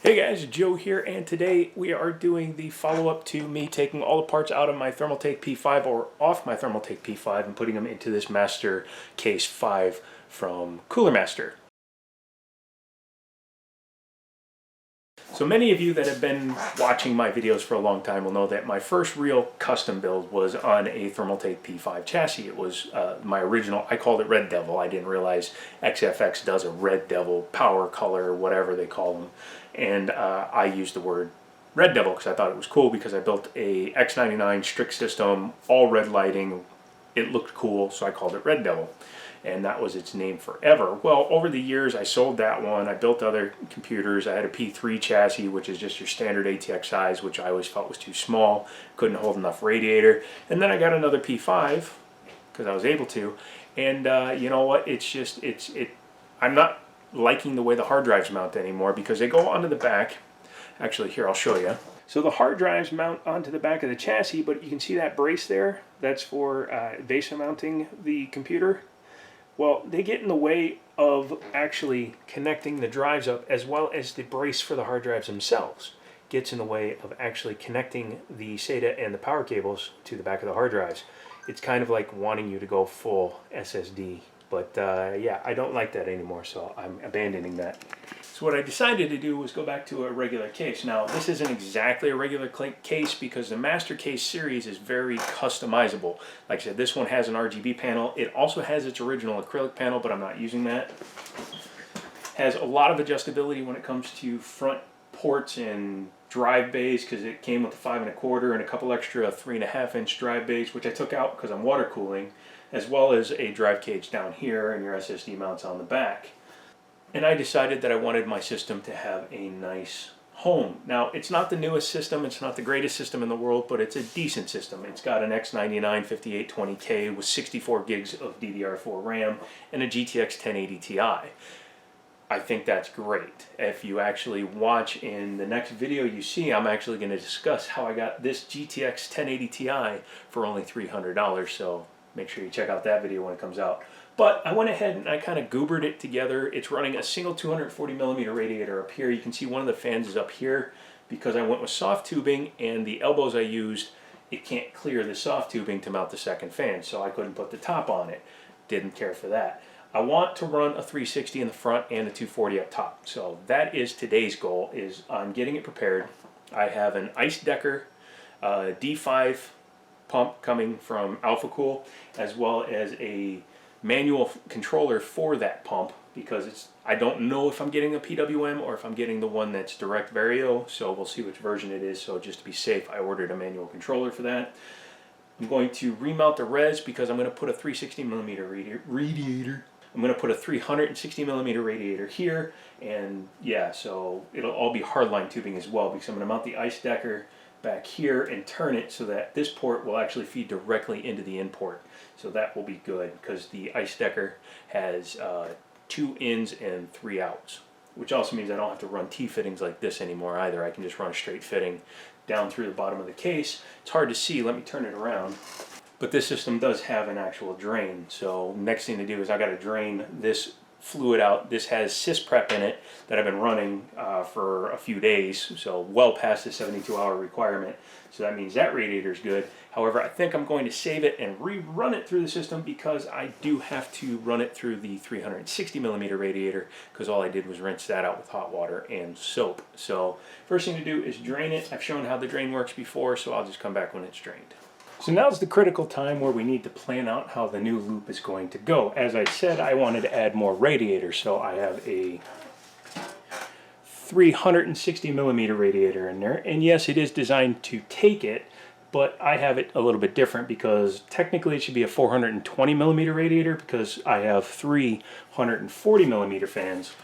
Hey guys, Joe here, and today we are doing the follow-up to me taking all the parts out of my Thermaltake P5 or off my Thermaltake P5 and putting them into this Master Case 5 from Cooler Master. So many of you that have been watching my videos for a long time will know that my first real custom build was on a Thermaltake P5 chassis. It was my original, I called it Red Devil. I didn't realize XFX does a Red Devil power color, whatever they call them. And I used the word Red Devil because I thought it was cool, because I built a X99 strict system, all red lighting. It looked cool, so I called it Red Devil. And that was its name forever. Well, over the years, I sold that one. I built other computers. I had a P3 chassis, which is just your standard ATX size, which I always felt was too small. Couldn't hold enough radiator. And then I got another P5, because I was able to. And you know what? It's just, I'm not liking the way the hard drives mount anymore, because they go onto the back. Actually, here, I'll show you. So the hard drives mount onto the back of the chassis, but you can see that brace there. That's for base mounting the computer. Well, they get in the way of actually connecting the drives up, as well as the brace for the hard drives themselves gets in the way of actually connecting the SATA and the power cables to the back of the hard drives. It's kind of like wanting you to go full SSD, but yeah, I don't like that anymore, so I'm abandoning that. So what I decided to do was go back to a regular case. Now, this isn't exactly a regular case, because the Master Case series is very customizable. Like I said, this one has an RGB panel. It also has its original acrylic panel, but I'm not using that. Has a lot of adjustability when it comes to front ports and drive bays, because it came with a 5 1/4 and a couple extra 3.5-inch drive bays, which I took out because I'm water cooling, as well as a drive cage down here, and your SSD mounts on the back. And I decided that I wanted my system to have a nice home. Now, it's not the newest system, it's not the greatest system in the world, but it's a decent system. It's got an X99 5820K with 64 gigs of DDR4 RAM and a GTX 1080 Ti. I think that's great. If you actually watch in the next video you see, I'm actually going to discuss how I got this GTX 1080 Ti for only $300, so make sure you check out that video when it comes out. But I went ahead and I kind of goobered it together. It's running a single 240mm radiator up here. You can see one of the fans is up here because I went with soft tubing, and the elbows I used, it can't clear the soft tubing to mount the second fan, so I couldn't put the top on it. Didn't care for that. I want to run a 360 in the front and a 240 up top. So that is today's goal, is I'm getting it prepared. I have an Ice Decker D5 pump coming from AlphaCool, as well as a manual controller for that pump, because I don't know if I'm getting a PWM or if I'm getting the one that's direct vario, so we'll see which version it is. So just to be safe, I ordered a manual controller for that. I'm going to remount the res, because I'm going to put a 360mm radiator. I'm going to put a 360mm radiator here, and yeah, so it'll all be hardline tubing as well, because I'm going to mount the Ice Decker back here and turn it so that this port will actually feed directly into the in port. So that will be good, because the Ice Decker has 2 ins and 3 outs, which also means I don't have to run T-fittings like this anymore either. I can just run a straight fitting down through the bottom of the case. It's hard to see, let me turn it around. But this system does have an actual drain, so next thing to do is I got to drain this fluid out. This has SysPrep in it that I've been running for a few days, so well past the 72-hour requirement. So that means that radiator is good. However, I think I'm going to save it and rerun it through the system, because I do have to run it through the 360mm radiator, because all I did was rinse that out with hot water and soap. So first thing to do is drain it. I've shown how the drain works before, so I'll just come back when it's drained. So now's the critical time where we need to plan out how the new loop is going to go. As I said, I wanted to add more radiators, so I have a 360mm radiator in there. And yes, it is designed to take it, but I have it a little bit different, because technically it should be a 420mm radiator, because I have 3 140mm fans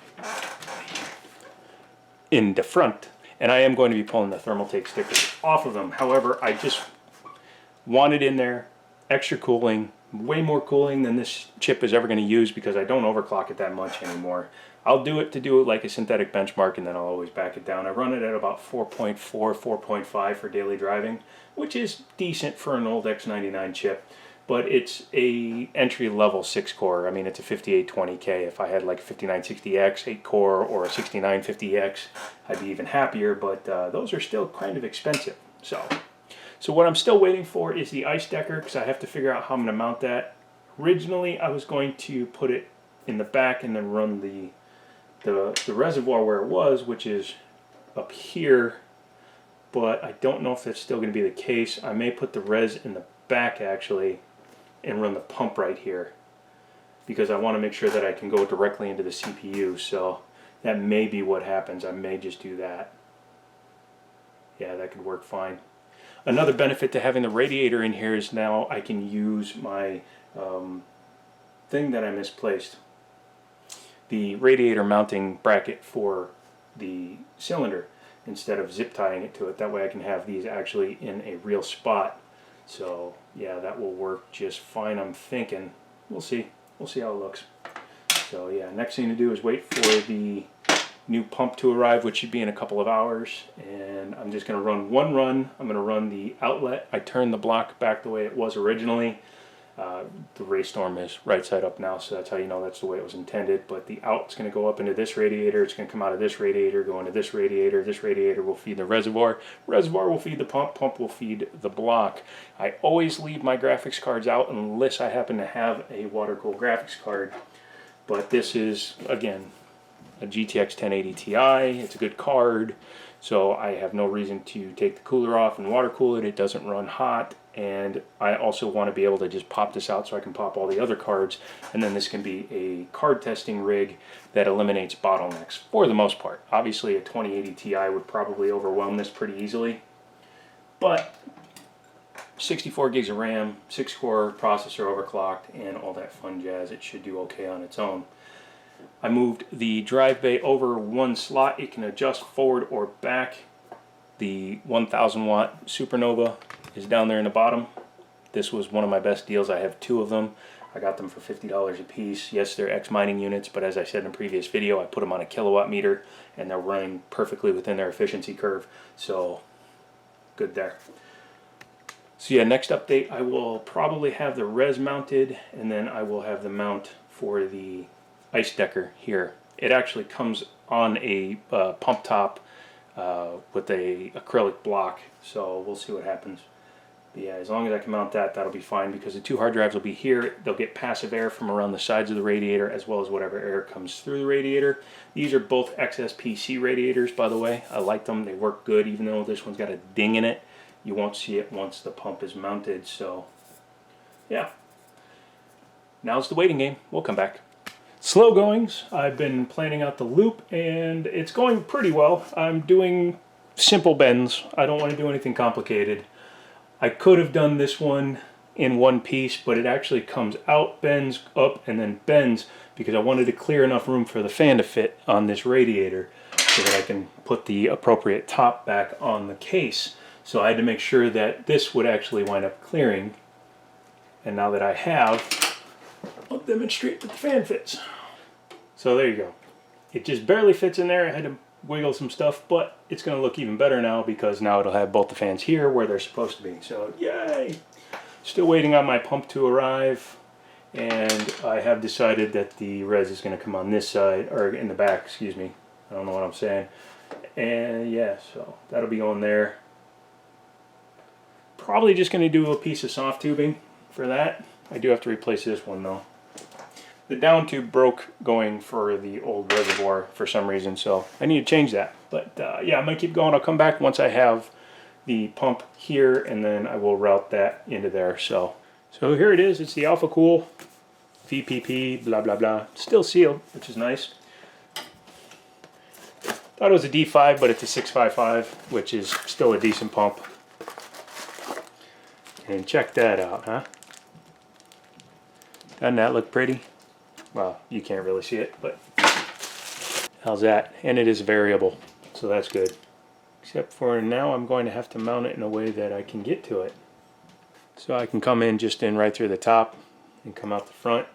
in the front. And I am going to be pulling the Thermaltake stickers off of them. However, I just wanted in there extra cooling, way more cooling than this chip is ever going to use, because I don't overclock it that much anymore. I'll do it like a synthetic benchmark, and then I'll always back it down. I run it at about 4.4, 4.5 for daily driving, which is decent for an old X99 chip. but it's a entry-level 6-core. I mean, it's a 5820K. If I had like a 5960X 8-core or a 6950X, I'd be even happier, but those are still kind of expensive. So what I'm still waiting for is the ice decker, because I have to figure out how I'm going to mount that. Originally, I was going to put it in the back and then run the reservoir where it was, which is up here, but I don't know if that's still going to be the case. I may put the res in the back actually and run the pump right here, because I want to make sure that I can go directly into the CPU. So that may be what happens. I may just do that. Yeah, that could work fine. Another benefit to having the radiator in here is now I can use my thing that I misplaced, the radiator mounting bracket for the cylinder, instead of zip tying it to it. That way I can have these actually in a real spot. So yeah, that will work just fine, I'm thinking. We'll see how it looks. So yeah, next thing to do is wait for the new pump to arrive, which should be in a couple of hours, and I'm just going to run one run. I'm going to run the outlet. I turned the block back the way it was originally. The Raystorm is right side up now, so that's how you know that's the way it was intended. But the out's going to go up into this radiator, it's going to come out of this radiator, go into this radiator will feed the reservoir will feed the pump will feed the block. I always leave my graphics cards out unless I happen to have a water-cooled graphics card. But this is, again, a GTX 1080 Ti. It's a good card, so I have no reason to take the cooler off and water cool it. It doesn't run hot, and I also want to be able to just pop this out so I can pop all the other cards, and then this can be a card testing rig that eliminates bottlenecks for the most part. Obviously a 2080 Ti would probably overwhelm this pretty easily, but 64 gigs of RAM, 6-core processor overclocked, and all that fun jazz, it should do okay on its own. I moved the drive bay over one slot. It can adjust forward or back. The 1000 watt Supernova is down there in the bottom. This was one of my best deals. I have 2 of them. I got them for $50 a piece. Yes, they're X mining units, but as I said in a previous video, I put them on a kilowatt meter and they're running perfectly within their efficiency curve. So good there. So yeah, next update, I will probably have the res mounted, and then I will have the mount for the ice decker here. It actually comes on a pump top with a acrylic block, so we'll see what happens. But yeah, as long as I can mount that, that'll be fine, because the 2 hard drives will be here. They'll get passive air from around the sides of the radiator, as well as whatever air comes through the radiator. These are both XSPC radiators, by the way. I like them. They work good, even though this one's got a ding in it. You won't see it once the pump is mounted, so yeah. Now's the waiting game. We'll come back. Slow goings. I've been planning out the loop, and it's going pretty well. I'm doing simple bends. I don't want to do anything complicated. I could have done this one in one piece, but it actually comes out, bends, up, and then bends, because I wanted to clear enough room for the fan to fit on this radiator so that I can put the appropriate top back on the case. So I had to make sure that this would actually wind up clearing. And now that I have, I'll demonstrate that the fan fits. So there you go. It just barely fits in there. I had to wiggle some stuff, but it's going to look even better now, because now it'll have both the fans here where they're supposed to be. So yay! Still waiting on my pump to arrive, and I have decided that the res is going to come on this side, or in the back, excuse me. I don't know what I'm saying. And yeah, so that'll be on there. Probably just going to do a piece of soft tubing for that. I do have to replace this one though. The down tube broke going for the old reservoir for some reason, so I need to change that. But yeah, I'm going to keep going. I'll come back once I have the pump here, and then I will route that into there. So here it is. It's the Alpha Cool VPP blah blah blah. Still sealed, which is nice. Thought it was a D5, but it's a 655, which is still a decent pump. And check that out, huh? Doesn't that look pretty? Well, you can't really see it, but how's that? And it is variable, so that's good. Except for now, I'm going to have to mount it in a way that I can get to it. So I can come in just in right through the top and come out the front.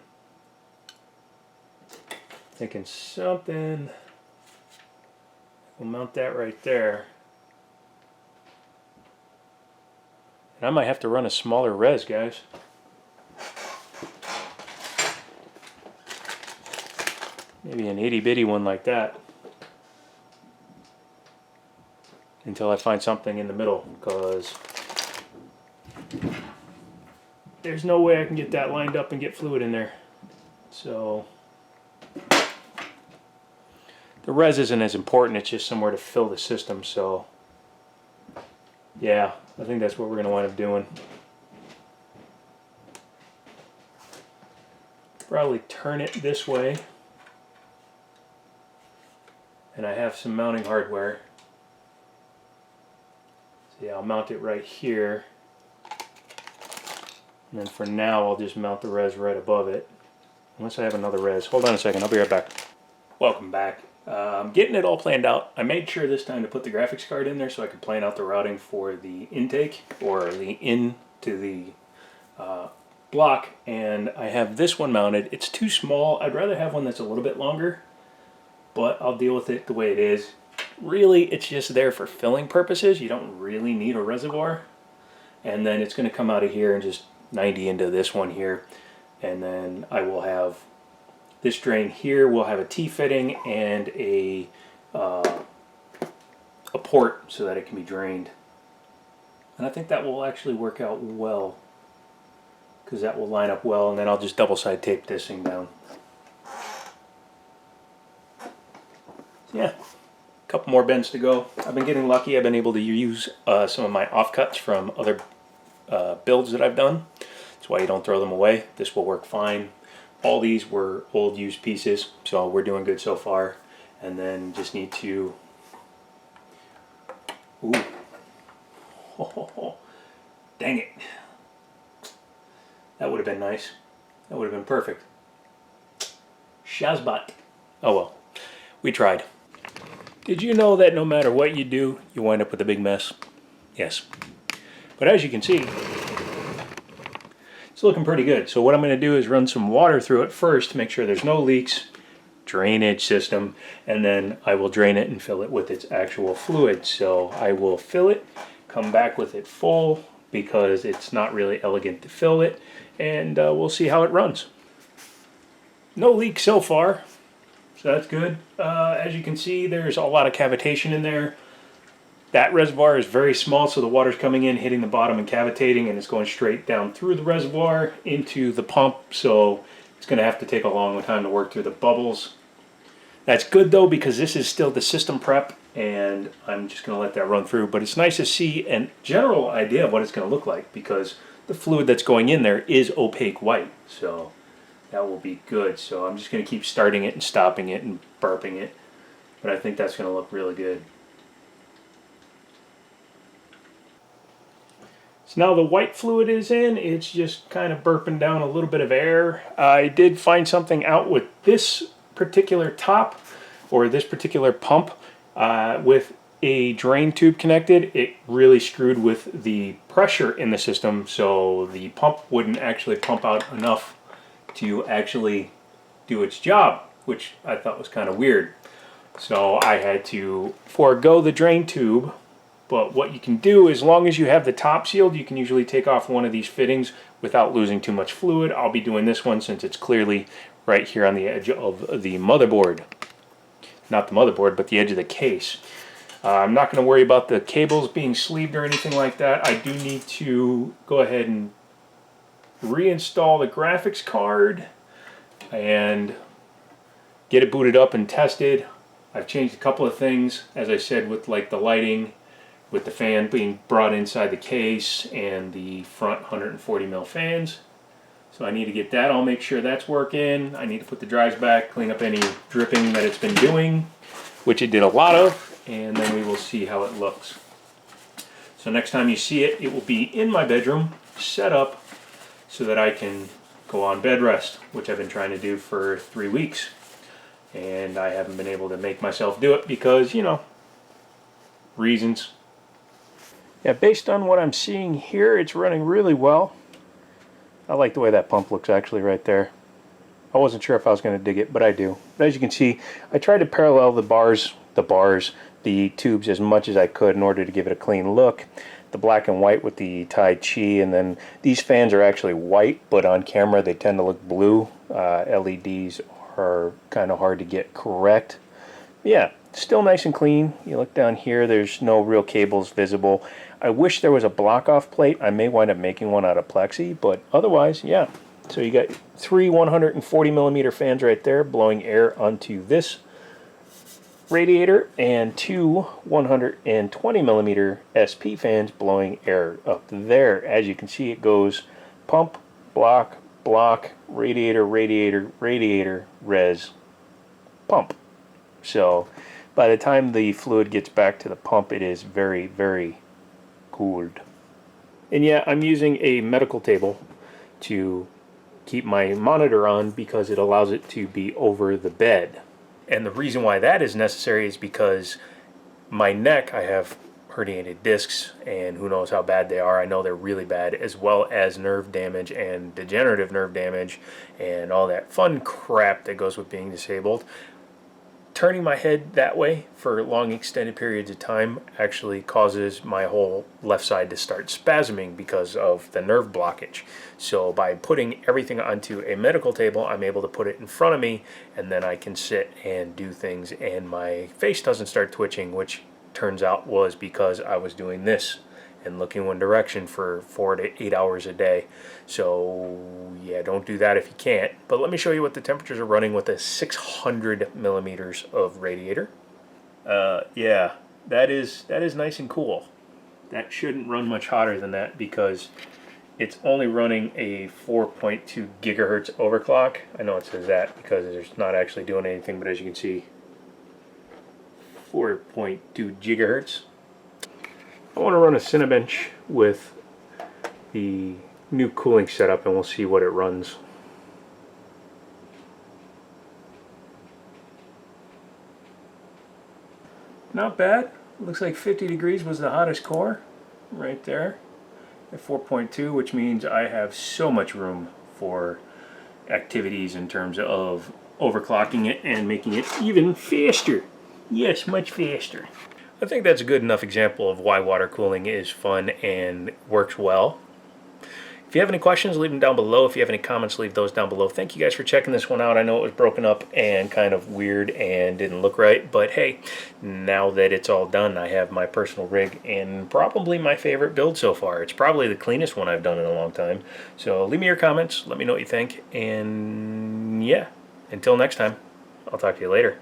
Thinking something. We'll mount that right there. And I might have to run a smaller res, guys. maybe an itty bitty one like that, until I find something in the middle, because there's no way I can get that lined up and get fluid in there. So the res isn't as important, it's just somewhere to fill the system. So yeah, I think that's what we're going to wind up doing. Probably turn it this way, and I have some mounting hardware. So yeah, I'll mount it right here, and then for now I'll just mount the res right above it, unless I have another res. Hold on a second, I'll be right back. Welcome back. I'm getting it all planned out. I made sure this time to put the graphics card in there so I could plan out the routing for the intake, or the in to the block, and I have this one mounted. It's too small. I'd rather have one that's a little bit longer, but I'll deal with it the way it is. Really, it's just there for filling purposes. You don't really need a reservoir. And then it's going to come out of here and just 90 into this one here, and then I will have this drain here. We'll have a T-fitting and a port so that it can be drained, and I think that will actually work out well, because that will line up well, and then I'll just double side tape this thing down. Yeah, a couple more bends to go. I've been getting lucky. I've been able to use some of my offcuts from other builds that I've done. That's why you don't throw them away. This will work fine. All these were old used pieces, so we're doing good so far. And then just need to... Ooh. Oh, dang it. That would have been nice. That would have been perfect. Shazbot. Oh well, we tried. Did you know that no matter what you do, you wind up with a big mess? Yes. But as you can see, it's looking pretty good. So what I'm going to do is run some water through it first to make sure there's no leaks, drainage system, and then I will drain it and fill it with its actual fluid. So I will fill it, come back with it full, because it's not really elegant to fill it, and we'll see how it runs. No leaks so far, so that's good. As you can see, there's a lot of cavitation in there. That reservoir is very small, so the water's coming in, hitting the bottom and cavitating, and it's going straight down through the reservoir into the pump, so it's going to have to take a long time to work through the bubbles. That's good though, because this is still the system prep, and I'm just going to let that run through. But it's nice to see a general idea of what it's going to look like, because the fluid that's going in there is opaque white, so that will be good. So I'm just going to keep starting it and stopping it and burping it, but I think that's going to look really good. So now the white fluid is in, it's just kind of burping down a little bit of air. I did find something out with this particular top, or this particular pump, with a drain tube connected. It really screwed with the pressure in the system, so the pump wouldn't actually pump out enough to actually do its job, which I thought was kind of weird. So I had to forego the drain tube. But what you can do, as long as you have the top sealed, you can usually take off one of these fittings without losing too much fluid. I'll be doing this one since it's clearly right here on the edge of the motherboard. Not the motherboard, but the edge of the case. I'm not going to worry about the cables being sleeved or anything like that. I do need to go ahead and reinstall the graphics card and get it booted up and tested. I've changed a couple of things, as I said, with like the lighting, with the fan being brought inside the case, and the front 140mm fans. So I need to get that all, make sure that's working. I need to put the drives back, clean up any dripping that it's been doing, which it did a lot of, and then we will see how it looks. So next time you see it, it will be in my bedroom, set up so that I can go on bed rest, which I've been trying to do for 3 weeks. And I haven't been able to make myself do it because, you know, reasons. Yeah, based on what I'm seeing here, it's running really well. I like the way that pump looks actually right there. I wasn't sure if I was going to dig it, but I do. But as you can see, I tried to parallel the tubes as much as I could in order to give it a clean look. The black and white with the Tai Chi, and then these fans are actually white, but on camera they tend to look blue. LEDs are kind of hard to get correct. Yeah, still nice and clean. You look down here, there's no real cables visible. I wish there was a block off plate. I may wind up making one out of plexi, but otherwise, yeah. So you got 3 140 millimeter fans right there blowing air onto this radiator, and 2 120 millimeter SP fans blowing air up there. As you can see, it goes pump, block, block, radiator, radiator, radiator, res, pump. So by the time the fluid gets back to the pump, it is very, very cooled. And yeah, I'm using a medical table to keep my monitor on because it allows it to be over the bed. And the reason why that is necessary is because my neck, I have herniated discs, and who knows how bad they are. I know they're really bad, as well as nerve damage and degenerative nerve damage and all that fun crap that goes with being disabled. Turning my head that way for long extended periods of time actually causes my whole left side to start spasming because of the nerve blockage. So by putting everything onto a medical table, I'm able to put it in front of me, and then I can sit and do things, and my face doesn't start twitching, which turns out was because I was doing this and looking one direction for 4 to 8 hours a day. So yeah, don't do that if you can't. But let me show you what the temperatures are running with a 600 millimeters of radiator. Yeah, that is nice and cool. That shouldn't run much hotter than that because it's only running a 4.2 gigahertz overclock. I know it says that because it's not actually doing anything, but as you can see, 4.2 gigahertz. I want to run a Cinebench with the new cooling setup, and we'll see what it runs. Not bad. Looks like 50 degrees was the hottest core right there at 4.2, which means I have so much room for activities in terms of overclocking it and making it even faster. Yes, much faster. I think that's a good enough example of why water cooling is fun and works well. If you have any questions, leave them down below. If you have any comments, leave those down below. Thank you guys for checking this one out. I know it was broken up and kind of weird and didn't look right, but hey, now that it's all done, I have my personal rig and probably my favorite build so far. It's probably the cleanest one I've done in a long time. So leave me your comments, let me know what you think, and yeah, until next time, I'll talk to you later.